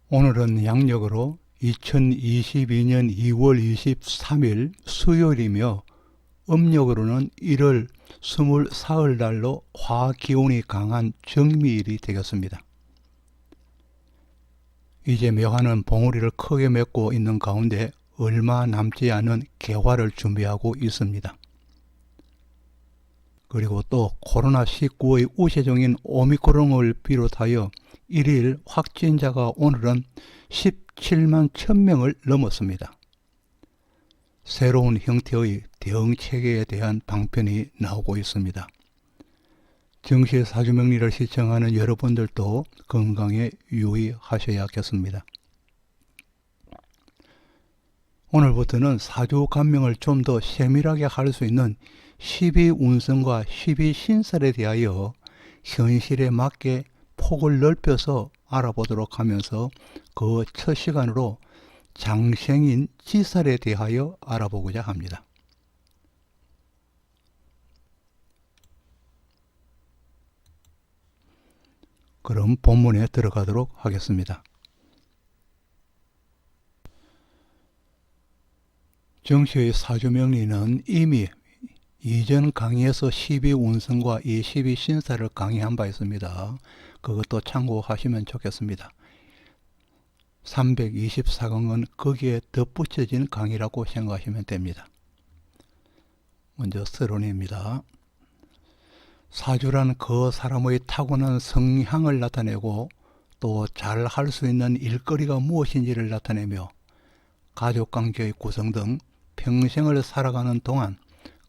오늘은 양력으로 2022년 2월 23일 수요일이며 음력으로는 1월 24일날로 화기운이 강한 정미일이 되겠습니다. 이제 매화는 봉우리를 크게 맺고 있는 가운데 얼마 남지 않은 개화를 준비하고 있습니다. 그리고 또 코로나19의 우세종인 오미크론을 비롯하여 일일 확진자가 오늘은 17만 1000명을 넘었습니다. 새로운 형태의 대응체계에 대한 방편이 나오고 있습니다. 정시사주명리를 시청하는 여러분들도 건강에 유의하셔야겠습니다. 오늘부터는 사주간명을 좀 더 세밀하게 할 수 있는 12운성과 12신살에 대하여 현실에 맞게 폭을 넓혀서 알아보도록 하면서 그 첫 시간으로 장생인 지살에 대하여 알아보고자 합니다. 그럼 본문에 들어가도록 하겠습니다. 정시의 사주명리는 이미 이전 강의에서 12운성과 이 12신살을 강의한 바 있습니다. 그것도 참고하시면 좋겠습니다. 324강은 거기에 덧붙여진 강의라고 생각하시면 됩니다. 먼저 서론입니다. 사주란 그 사람의 타고난 성향을 나타내고 또 잘 할 수 있는 일거리가 무엇인지를 나타내며 가족관계의 구성 등 평생을 살아가는 동안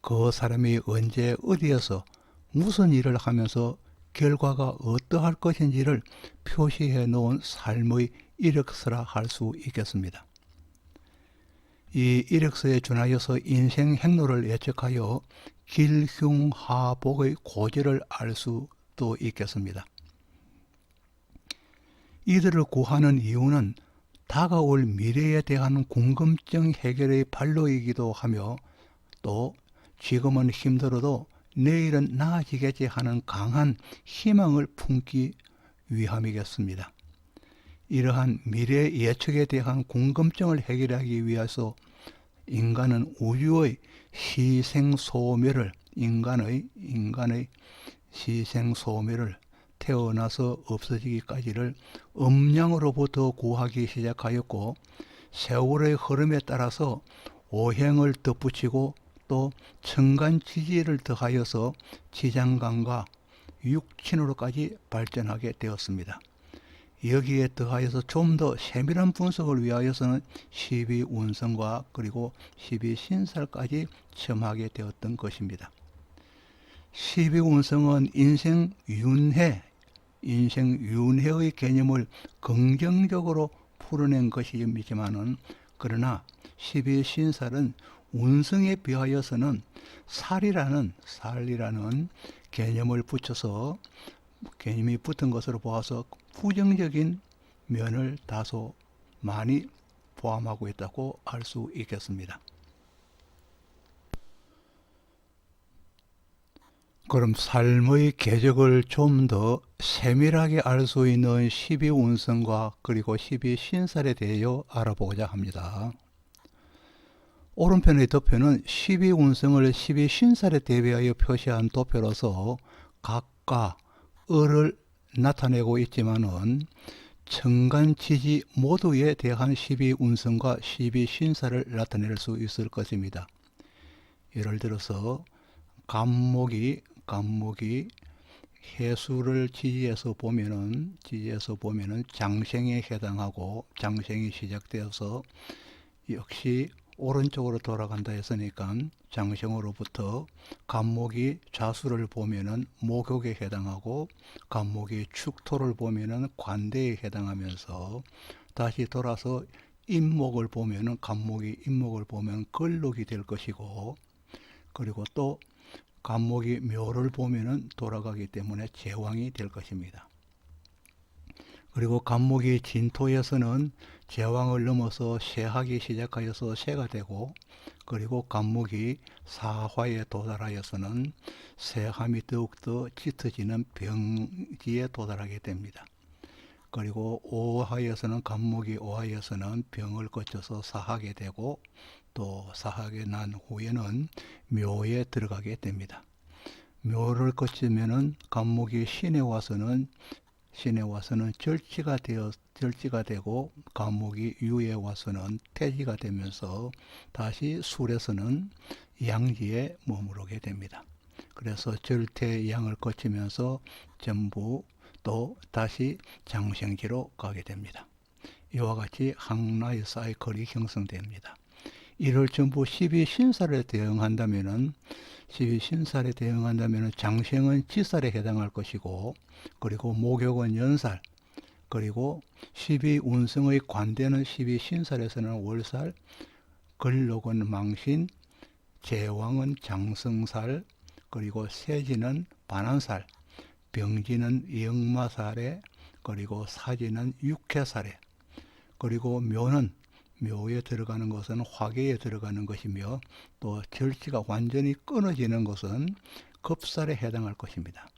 그 사람이 언제 어디에서 무슨 일을 하면서 결과가 어떠할 것인지를 표시해 놓은 삶의 이력서라 할 수 있겠습니다. 이 이력서에 준하여서 인생 행로를 예측하여 길흉하복의 고지를 알 수도 있겠습니다. 이들을 구하는 이유는 다가올 미래에 대한 궁금증 해결의 발로이기도 하며 또 지금은 힘들어도 내일은 나아지겠지 하는 강한 희망을 품기 위함이겠습니다. 이러한 미래 예측에 대한 궁금증을 해결하기 위해서 인간은 우주의 희생소멸을 인간의 희생소멸을 태어나서 없어지기까지를 음양으로부터 구하기 시작하였고 세월의 흐름에 따라서 오행을 덧붙이고 또 천간지지를 더하여서 지장간과 육친으로까지 발전하게 되었습니다. 여기에 더하여서 좀 더 세밀한 분석을 위하여서는 12운성과 그리고 12신살까지 첨하게 되었던 것입니다. 12운성은 인생윤회의 개념을 긍정적으로 풀어낸 것이지만은 그러나 12신살은 운성에 비하여서는 살이라는 개념을 붙여서 개념이 붙은 것으로 보아서 부정적인 면을 다소 많이 포함하고 있다고 할 수 있겠습니다. 그럼 삶의 궤적을 좀 더 세밀하게 알 수 있는 12운성과 그리고 12신살에 대하여 알아보고자 합니다. 오른편의 도표는 12운성을 12신살에 대비하여 표시한 도표로서 각과 을을 나타내고 있지만은 천간지지 모두에 대한 12운성과 12신살을 나타낼 수 있을 것입니다. 예를 들어서 간목이 해수를 지지해서 보면은 장생에 해당하고 장생이 시작되어서 역시 오른쪽으로 돌아간다 했으니까 장생으로부터 간목이 좌수를 보면은 목욕에 해당하고 간목이 축토를 보면은 관대에 해당하면서 다시 돌아서 임목을 보면은 간목이 임목을 보면 걸록이 될 것이고 그리고 또 간목이 묘를 보면은 돌아가기 때문에 제왕이 될 것입니다. 그리고 간목이 진토에서는 제왕을 넘어서 새하기 시작하여서 새가 되고 그리고 간목이 사화에 도달하여서는 새함이 더욱더 짙어지는 병지에 도달하게 됩니다. 그리고 오하에서는 간목이 오하에서는 병을 거쳐서 사하게 되고 또 사하게 난 후에는 묘에 들어가게 됩니다. 묘를 거치면은 간목이 신에 와서는 절지가 되고 간목이 유에 와서는 태지가 되면서 다시 술에서는 양지에 머무르게 됩니다. 그래서 절태양을 거치면서 전부 또 다시 장생지로 가게 됩니다. 이와 같이 항나의 사이클이 형성됩니다. 이를 전부 12신살에 대응한다면은 장생은 지살에 해당할 것이고, 그리고 목욕은 연살, 그리고 12운성의 관대는 12신살에서는 월살, 걸록은 망신, 제왕은 장성살, 그리고 세지는 반환살, 병지는 역마살에, 그리고 사지는 육해살에, 그리고 묘에 들어가는 것은 화계에 들어가는 것이며, 또 절지가 완전히 끊어지는 것은 급살에 해당할 것입니다.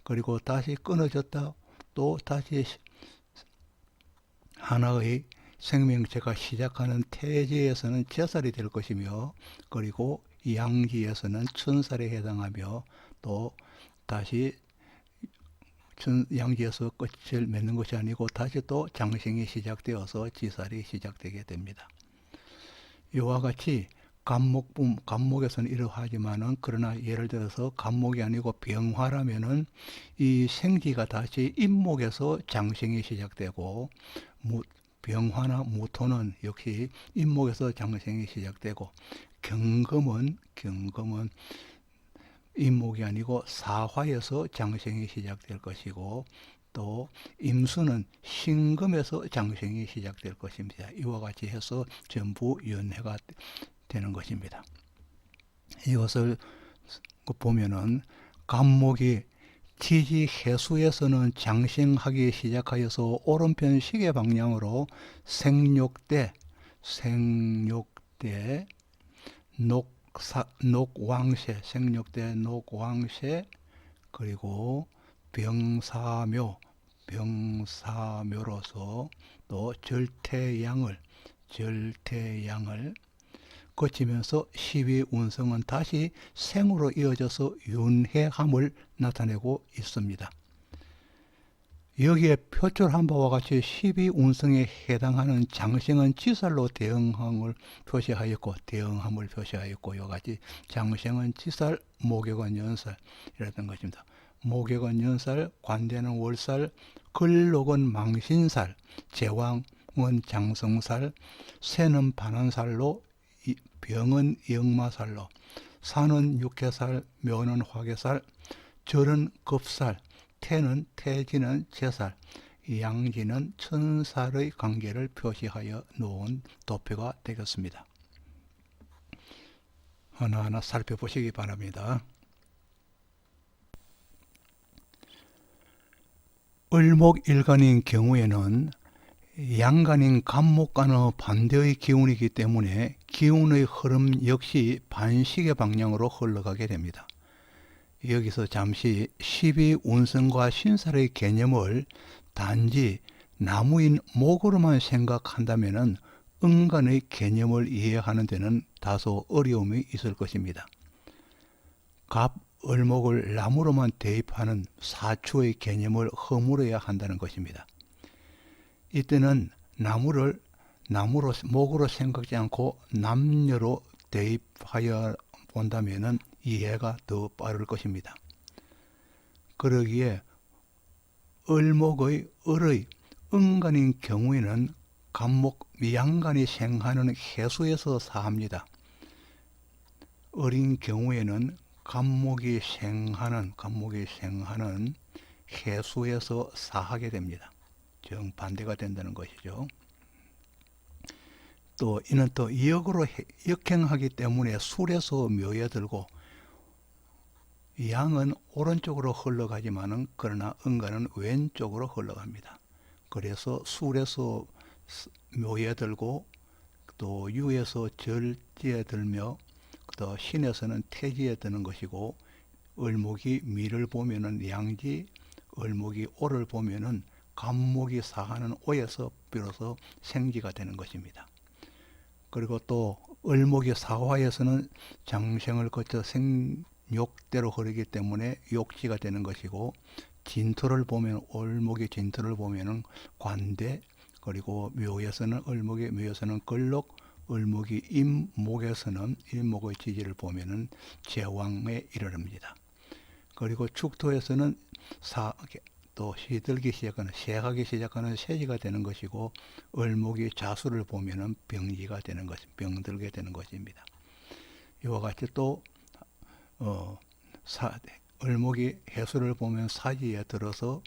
그리고 다시 끊어졌다 또 다시 하나의 생명체가 시작하는 태지에서는 제살이 될 것이며, 그리고 양지에서는 천살에 해당하며, 또 다시 양지에서 끝을 맺는 것이 아니고 다시 또 장생이 시작되어서 지살이 시작되게 됩니다. 이와 같이 간목에서는 이러하지만은, 그러나 예를 들어서 간목이 아니고 병화라면은 이 생지가 다시 임목에서 장생이 시작되고, 병화나 무토는 역시 임목에서 장생이 시작되고, 경금은 임목이 아니고 사화에서 장생이 시작될 것이고, 또 임수는 신금에서 장생이 시작될 것입니다. 이와 같이 해서 전부 연해가 되는 것입니다. 이것을 보면은 간목이 지지 해수에서는 장생하기 시작하여서 오른편 시계 방향으로 생욕대, 녹왕세, 생력대 녹왕세, 그리고 병사묘로서 또 절태양을 거치면서 12운성은 다시 생으로 이어져서 윤회함을 나타내고 있습니다. 여기에 표출한 바와 같이 12운성에 해당하는 장생은 지살로 대응함을 표시하였고, 이와 같이 장생은 지살, 목욕은 연살 이랬던 것입니다. 목욕은 연살, 관대는 월살, 걸록은 망신살, 제왕은 장성살, 새는 반환살로, 병은 역마살로, 산은 육해살, 묘는 화계살, 절은 급살, 태지는 제살, 양지는 천살의 관계를 표시하여 놓은 도표가 되겠습니다. 하나하나 살펴보시기 바랍니다. 을목일간인 경우에는 양간인 간목간의 반대의 기운이기 때문에 기운의 흐름 역시 반시계 방향으로 흘러가게 됩니다. 여기서 잠시 12운성과 신살의 개념을 단지 나무인 목으로만 생각한다면 은간의 개념을 이해하는 데는 다소 어려움이 있을 것입니다. 을목을 나무로만 대입하는 사추의 개념을 허물어야 한다는 것입니다. 이때는 목으로 생각지 않고 남녀로 대입하여 본다면 이해가 더 빠를 것입니다. 그러기에 을의 은간인 경우에는 양간이 생하는 해수에서 사합니다. 을인 경우에는 간목이 생하는 해수에서 사하게 됩니다. 정반대가 된다는 것이죠. 또 이는 또 역행하기 때문에 술에서 묘에 들고, 양은 오른쪽으로 흘러가지만은 그러나 은간은 왼쪽으로 흘러갑니다. 그래서 술에서 묘에 들고, 또 유에서 절지에 들며, 또 신에서는 태지에 드는 것이고, 을목이 미를 보면은 양지, 을목이 오를 보면은 간목이 사하는 오에서 비로소 생지가 되는 것입니다. 그리고 또 을목이 사화에서는 장생을 거쳐 생욕대로 흐르기 때문에 욕지가 되는 것이고, 진토를 보면 을목의 진토를 보면은 관대, 그리고 묘에서는 을목의 묘에서는 걸록, 을목이 임목에서는 임목의 지지를 보면은 제왕에 이르릅니다. 그리고 축토에서는 또 시들기 시작하는 새하기 시작하는 세지가 되는 것이고, 을목이 자수를 보면은 병지가 되는 것, 병들게 되는 것입니다. 이와 같이 또 을목이 해수를 보면 사지에 들어서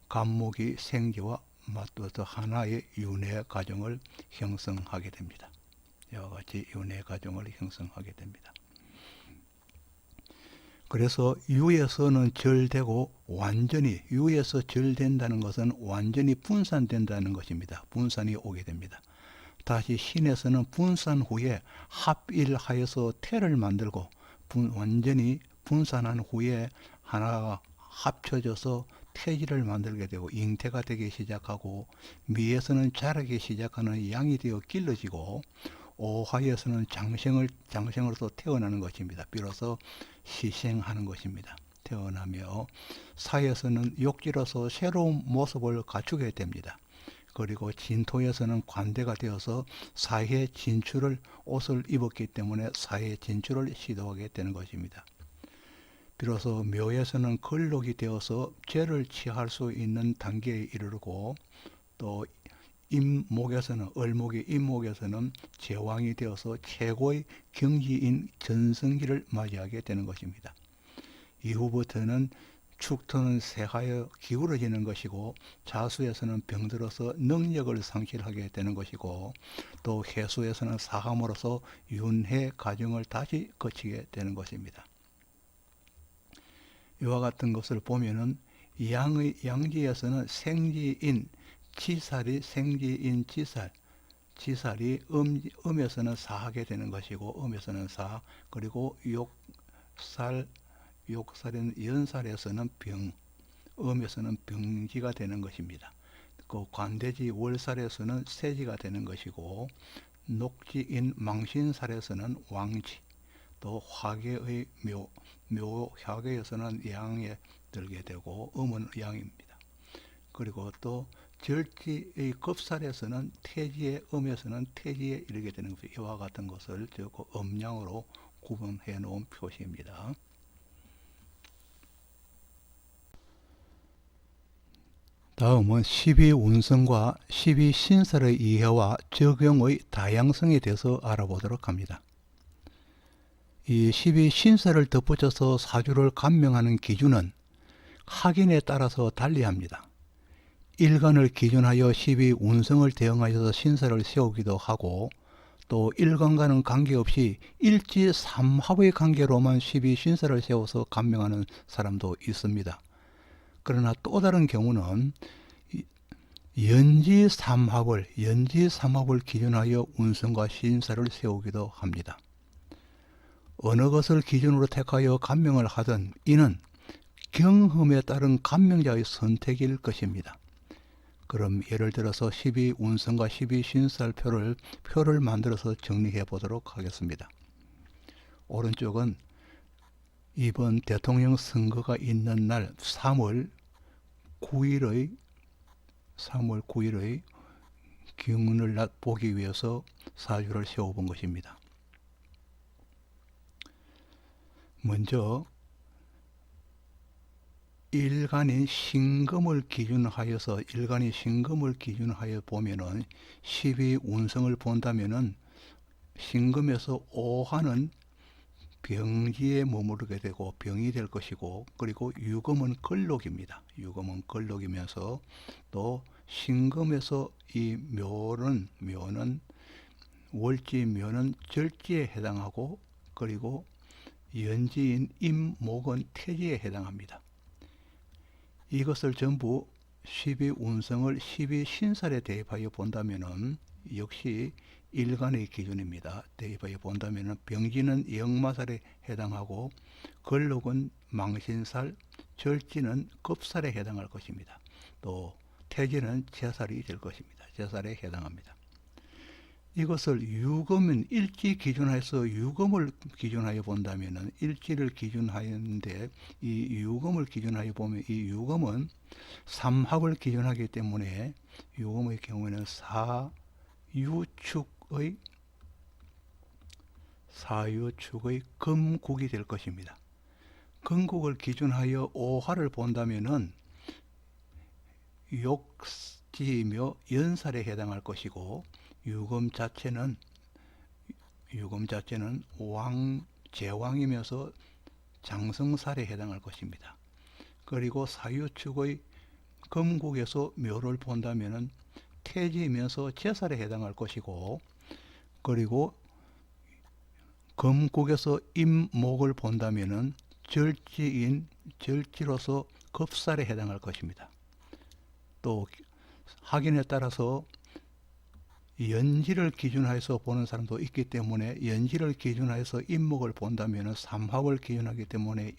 간목이 생지와 맞닿아서 하나의 윤회 가정을 형성하게 됩니다. 이와 같이 윤회 가정을 형성하게 됩니다. 그래서 유에서는 절되고 완전히, 유에서 절된다는 것은 완전히 분산된다는 것입니다. 분산이 오게 됩니다. 다시 신에서는 분산 후에 합일하여서 태를 만들고 완전히 분산한 후에 하나가 합쳐져서 태지를 만들게 되고 잉태가 되기 시작하고, 미에서는 자라기 시작하는 양이 되어 길러지고, 오화에서는 장생으로서 태어나는 것입니다. 비로소 시생하는 것입니다. 태어나며 사에서는 욕지로서 새로운 모습을 갖추게 됩니다. 그리고 진토에서는 관대가 되어서 사회 진출을, 옷을 입었기 때문에 사회 진출을 시도하게 되는 것입니다. 비로소 묘에서는 걸록이 되어서 죄를 취할 수 있는 단계에 이르고, 또 임목에서는, 을목이 임목에서는 제왕이 되어서 최고의 경지인 전성기를 맞이하게 되는 것입니다. 이후부터는 축토는 새하여 기울어지는 것이고, 자수에서는 병들어서 능력을 상실하게 되는 것이고, 또 해수에서는 사함으로써 윤회 과정을 다시 거치게 되는 것입니다. 이와 같은 것을 보면은 양지에서는 생지인 치살이 생지인 치살이 음에서는 사하게 되는 것이고, 음에서는 사, 그리고 욕살인 연살에서는 병, 음에서는 병지가 되는 것입니다. 그 관대지 월살에서는 세지가 되는 것이고, 녹지인 망신살에서는 왕지, 또 화계의 화계에서는 양에 들게 되고, 음은 양입니다. 그리고 또 절지의 급살에서는 태지의 음에서는 태지에 이르게 되는 것이, 이와 같은 것을 음양으로 구분해 놓은 표시입니다. 다음은 12운성과 12신설의 이해와 적용의 다양성에 대해서 알아보도록 합니다. 이 12신설을 덧붙여서 사주를 감명하는 기준은 학인에 따라서 달리합니다. 일간을 기준하여 12운성을 대응하여서 신설을 세우기도 하고, 또 일간과는 관계없이 일지삼합의 관계로만 12신설을 세워서 감명하는 사람도 있습니다. 그러나 또 다른 경우는 연지삼합을 기준하여 운성과 신설을 세우기도 합니다. 어느 것을 기준으로 택하여 감명을 하든 이는 경험에 따른 감명자의 선택일 것입니다. 그럼 예를 들어서 12운성과 12신설표를 만들어서 정리해 보도록 하겠습니다. 오른쪽은 이번 대통령 선거가 있는 날 3월 9일의 기운을 보기 위해서 사주를 세워본 것입니다. 먼저 일간인 신금을 기준하여 보면은 12운성을 본다면은 신금에서 오화는 병지에 머무르게 되고 병이 될 것이고, 그리고 유금은 걸록입니다. 유금은 걸록이면서 또 신금에서 이 묘는 월지묘는 절지에 해당하고, 그리고 연지인 임목은 태지에 해당합니다. 이것을 전부 12운성을 12신설에 대입하여 본다면은 역시 일간의 기준입니다. 대입하여 본다면은 병지는 역마살에 해당하고, 걸록은 망신살, 절지는 급살에 해당할 것입니다. 또 태지는 제살이 될 것입니다. 제살에 해당합니다. 이것을 유금은 일지 기준해서 유금을 기준하여 본다면은 일지를 기준하였는데 이 유금을 기준하여 보면 이 유금은 삼합을 기준하기 때문에 유금의 경우에는 사유축의 금국이 될 것입니다. 금국을 기준하여 오화를 본다면은 욕지이며 연살에 해당할 것이고 유금 자체는 제왕이면서 장성살에 해당할 것입니다. 그리고 사유축의 금국에서 묘를 본다면은 태지이면서 제살에 해당할 것이고, 그리고 금국에서 임목을 본다면은 절지로서 급살에 해당할 것입니다. 또 확인에 따라서 연지를 기준해서 보는 사람도 있기 때문에 연지를 기준해서 임목을 본다면 삼합을 기준하기 때문에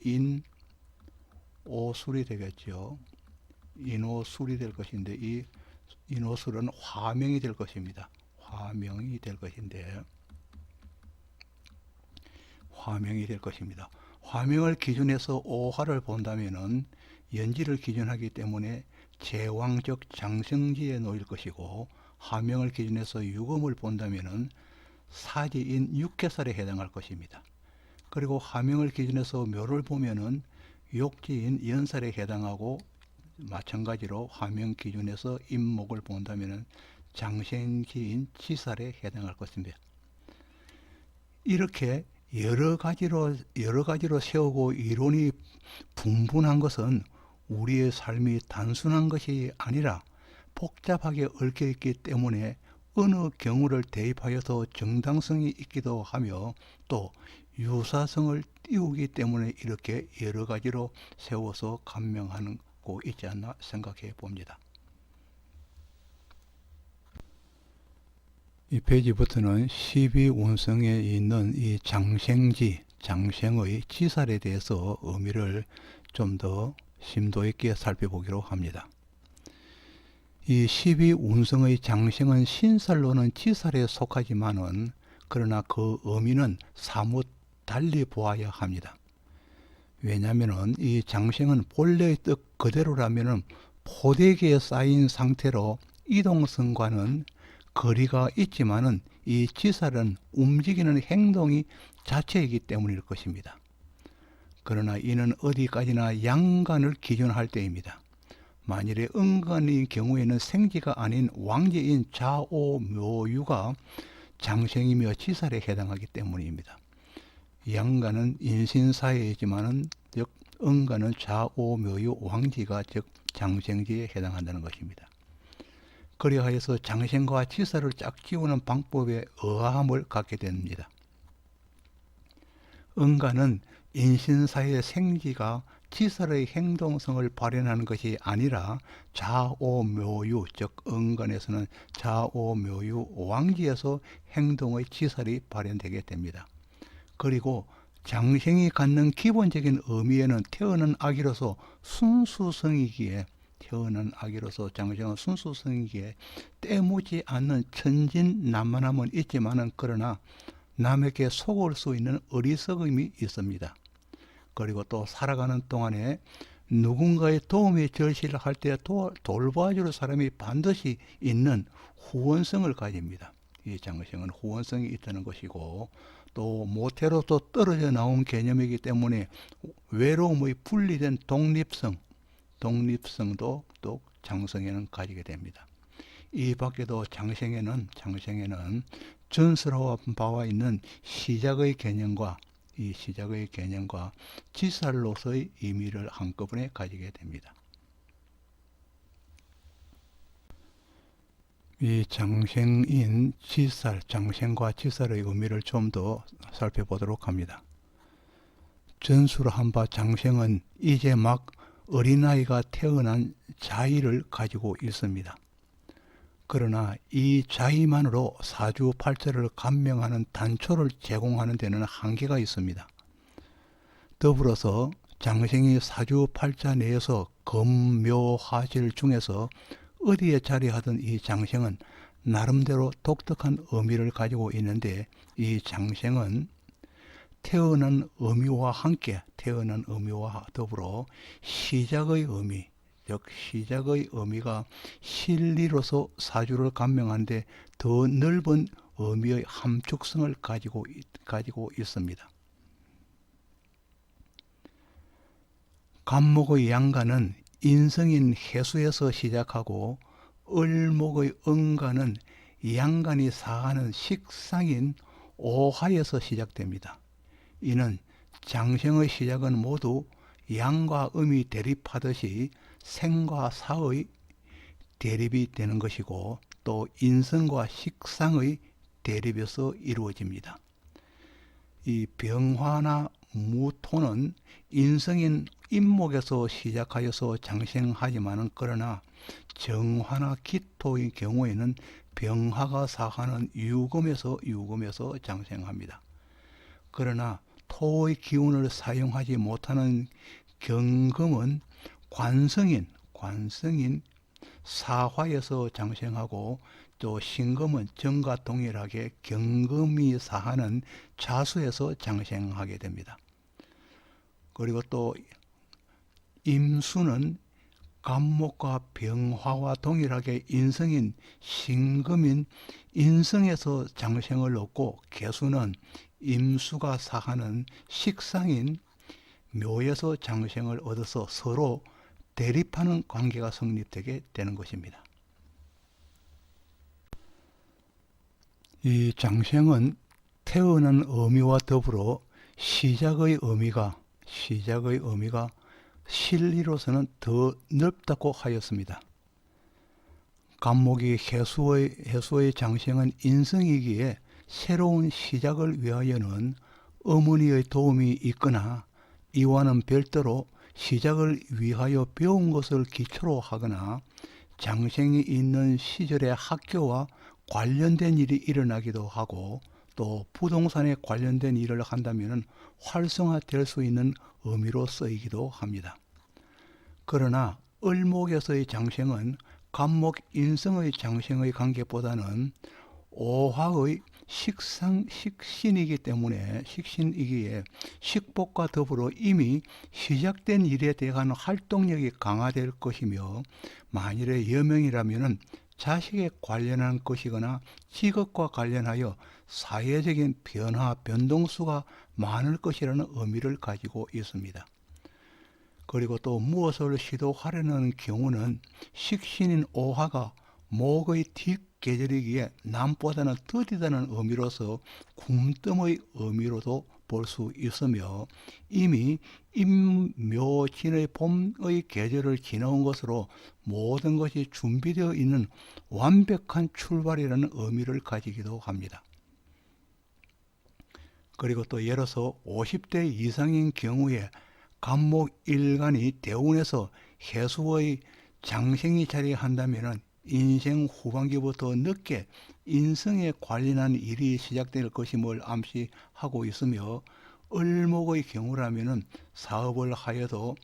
인오술이 되겠죠. 인오술이 될 것인데 이 인오술은 화명이 될 것입니다. 화명이 될 것입니다. 화명을 기준해서 오화를 본다면은 연지를 기준하기 때문에 제왕적 장생지에 놓일 것이고, 화명을 기준해서 유금을 본다면은 사지인 육개살에 해당할 것입니다. 그리고 화명을 기준해서 묘를 보면은 욕지인 연살에 해당하고, 마찬가지로 화명 기준해서 임목을 본다면은 장생지인 치살에 해당할 것입니다. 이렇게 여러 가지로 세우고 이론이 분분한 것은 우리의 삶이 단순한 것이 아니라 복잡하게 얽혀 있기 때문에 어느 경우를 대입하여서 정당성이 있기도 하며 또 유사성을 띄우기 때문에 이렇게 여러 가지로 세워서 감명하고 있지 않나 생각해 봅니다. 이 페이지부터는 12운성에 있는 이 장생의 치살에 대해서 의미를 좀 더 심도 있게 살펴보기로 합니다. 이 12운성의 장생은 신살로는 치살에 속하지만은 그러나 그 의미는 사뭇 달리 보아야 합니다. 왜냐하면은 이 장생은 본래의 뜻 그대로라면은 포대기에 쌓인 상태로 이동성과는 거리가 있지만은 이 치살은 움직이는 행동이 자체이기 때문일 것입니다. 그러나 이는 어디까지나 양간을 기준할 때입니다. 만일에 은간의 경우에는 생지가 아닌 왕지인 좌오묘유가 장생이며 치살에 해당하기 때문입니다. 양간은 인신사회이지만은 즉 은간은 좌오묘유 왕지가 즉 장생지에 해당한다는 것입니다. 그리하여서 장생과 치살을 짝지우는 방법에 의아함을 갖게 됩니다. 은간은 인신사의 생지가 치살의 행동성을 발현하는 것이 아니라 좌오묘유, 즉 은간에서는 좌오묘유 왕지에서 행동의 치살이 발현되게 됩니다. 그리고 장생이 갖는 기본적인 의미에는 태어난 아기로서 순수성이기에 장생은 순수성이기에 때묻지 않는 천진난만함은 있지만은 그러나 남에게 속을 수 있는 어리석음이 있습니다. 그리고 또 살아가는 동안에 누군가의 도움이 절실할 때 돌봐줄 사람이 반드시 있는 후원성을 가집니다. 이 장생은 후원성이 있다는 것이고 또 모태로서 떨어져 나온 개념이기 때문에 외로움의 분리된 독립성도 또 장생에는 가지게 됩니다. 이 밖에도 장생에는 전설화한 바와 있는 시작의 개념과 치살로서의 의미를 한꺼번에 가지게 됩니다. 이 장생인 치살, 장생과 치살의 의미를 좀 더 살펴보도록 합니다. 전술한 바 장생은 이제 막 어린아이가 태어난 자의를 가지고 있습니다. 그러나 이 자의만으로 사주팔자를 감명하는 단초를 제공하는 데는 한계가 있습니다. 더불어서 장생이 사주팔자 내에서 금묘화질 중에서 어디에 자리하던 이 장생은 나름대로 독특한 의미를 가지고 있는데, 이 장생은 태어난 의미와 함께, 태어난 의미와 더불어 시작의 의미, 즉 시작의 의미가 실리로서 사주를 감명하는데 더 넓은 의미의 함축성을 가지고 있습니다. 간목의 양간은 인성인 해수에서 시작하고, 을목의 응간은 양간이 사하는 식상인 오하에서 시작됩니다. 이는 장생의 시작은 모두 양과 음이 대립하듯이 생과 사의 대립이 되는 것이고, 또 인성과 식상의 대립에서 이루어집니다. 이 병화나 무토는 인성인 임목에서 시작하여서 장생하지만은, 그러나 정화나 기토의 경우에는 병화가 사하는 유금에서 장생합니다. 그러나 토의 기운을 사용하지 못하는 경금은 관성인 사화에서 장생하고, 또 신금은 정과 동일하게 경금이 사하는 자수에서 장생하게 됩니다. 그리고 또 임수는 간목과 병화와 동일하게 인성인 신금인 인성에서 장생을 얻고, 개수는 임수가 사하는 식상인 묘에서 장생을 얻어서 서로 대립하는 관계가 성립되게 되는 것입니다. 이 장생은 태어난 의미와 더불어 시작의 의미가 실리로서는 더 넓다고 하였습니다. 간목이 해수의 장생은 인성이기에 새로운 시작을 위하여는 어머니의 도움이 있거나, 이와는 별도로 시작을 위하여 배운 것을 기초로 하거나, 장생이 있는 시절의 학교와 관련된 일이 일어나기도 하고, 또 부동산에 관련된 일을 한다면 활성화될 수 있는 의미로 쓰이기도 합니다. 그러나 을목에서의 장생은 간목 인성의 장생의 관계보다는 오화의 식신이기 때문에, 식신이기에 식복과 더불어 이미 시작된 일에 대한 활동력이 강화될 것이며, 만일의 여명이라면 자식에 관련한 것이거나 직업과 관련하여 사회적인 변동수가 많을 것이라는 의미를 가지고 있습니다. 그리고 또 무엇을 시도하려는 경우는 식신인 오화가 목의 뒷계절이기에 남보다는 더디다는 의미로서 굼뜸의 의미로도 볼 수 있으며, 이미 임묘진의 봄의 계절을 지나온 것으로 모든 것이 준비되어 있는 완벽한 출발이라는 의미를 가지기도 합니다. 그리고 또 예로서 50대 이상인 경우에 간목 일간이 대운에서 해수의 장생이 자리한다면 인생 후반기부터 늦게 인성에 관련한 일이 시작될 것임을 암시하고 있으며, 을목의 경우라면 사업을 하여도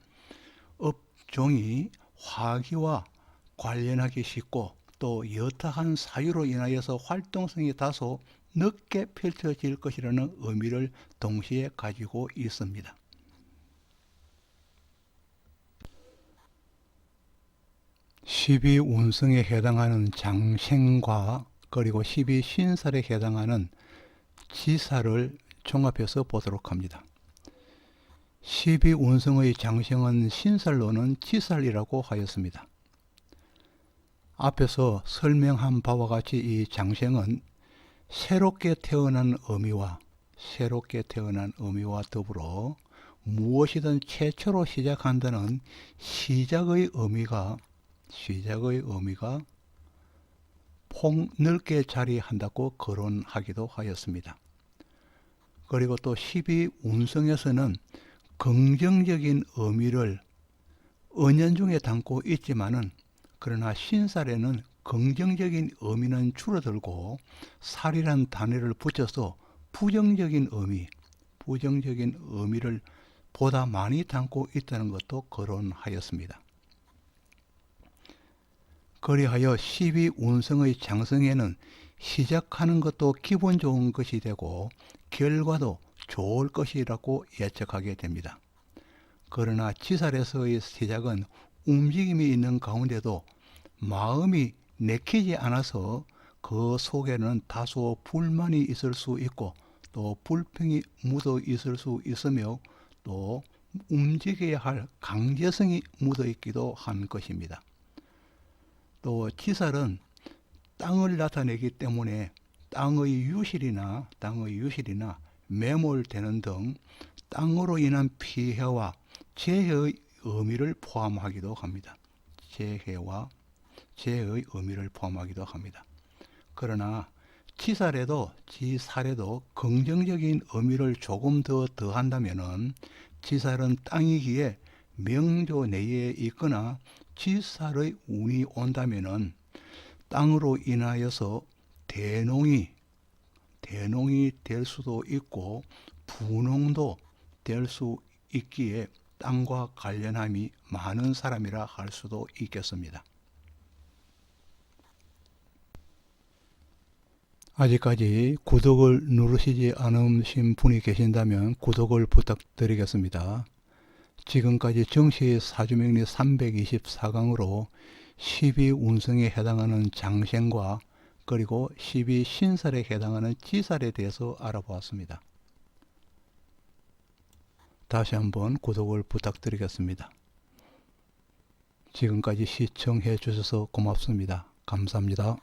업종이 화기와 관련하기 쉽고, 또 여타한 사유로 인하여서 활동성이 다소 늦게 펼쳐질 것이라는 의미를 동시에 가지고 있습니다. 12운성에 해당하는 장생과 그리고 12신살에 해당하는 지살을 종합해서 보도록 합니다. 12운성의 장생은 신살로는 지살이라고 하였습니다. 앞에서 설명한 바와 같이 이 장생은 새롭게 태어난 의미와 더불어 무엇이든 최초로 시작한다는 시작의 의미가 폭넓게 자리한다고 거론하기도 하였습니다. 그리고 또 12운성에서는 긍정적인 의미를 은연중에 담고 있지만은, 그러나 신살에는 긍정적인 의미는 줄어들고 살이란 단어를 붙여서 부정적인 의미를 보다 많이 담고 있다는 것도 거론하였습니다. 그리하여 12운성의 장성에는 시작하는 것도 기분 좋은 것이 되고 결과도 좋을 것이라고 예측하게 됩니다. 그러나 치살에서의 시작은 움직임이 있는 가운데도 마음이 내키지 않아서 그 속에는 다소 불만이 있을 수 있고 또 불평이 묻어 있을 수 있으며 또 움직여야 할 강제성이 묻어 있기도 한 것입니다. 또 치살은 땅을 나타내기 때문에 땅의 유실이나 매몰되는 등 땅으로 인한 피해와 재해의 의미를 포함하기도 합니다. 재해의 의미를 포함하기도 합니다. 그러나 치살에도 긍정적인 의미를 조금 더 더한다면은 치살은 땅이기에 명조 내에 있거나 치살의 운이 온다면은 땅으로 인하여서 대농이 될 수도 있고 분홍도 될 수 있기에 땅과 관련함이 많은 사람이라 할 수도 있겠습니다. 아직까지 구독을 누르시지 않으신 분이 계신다면 구독을 부탁드리겠습니다. 지금까지 정시 사주명리 324강으로 12운성에 해당하는 장생과 그리고 12신살에 해당하는 치살에 대해서 알아보았습니다. 다시 한번 구독을 부탁드리겠습니다. 지금까지 시청해 주셔서 고맙습니다. 감사합니다.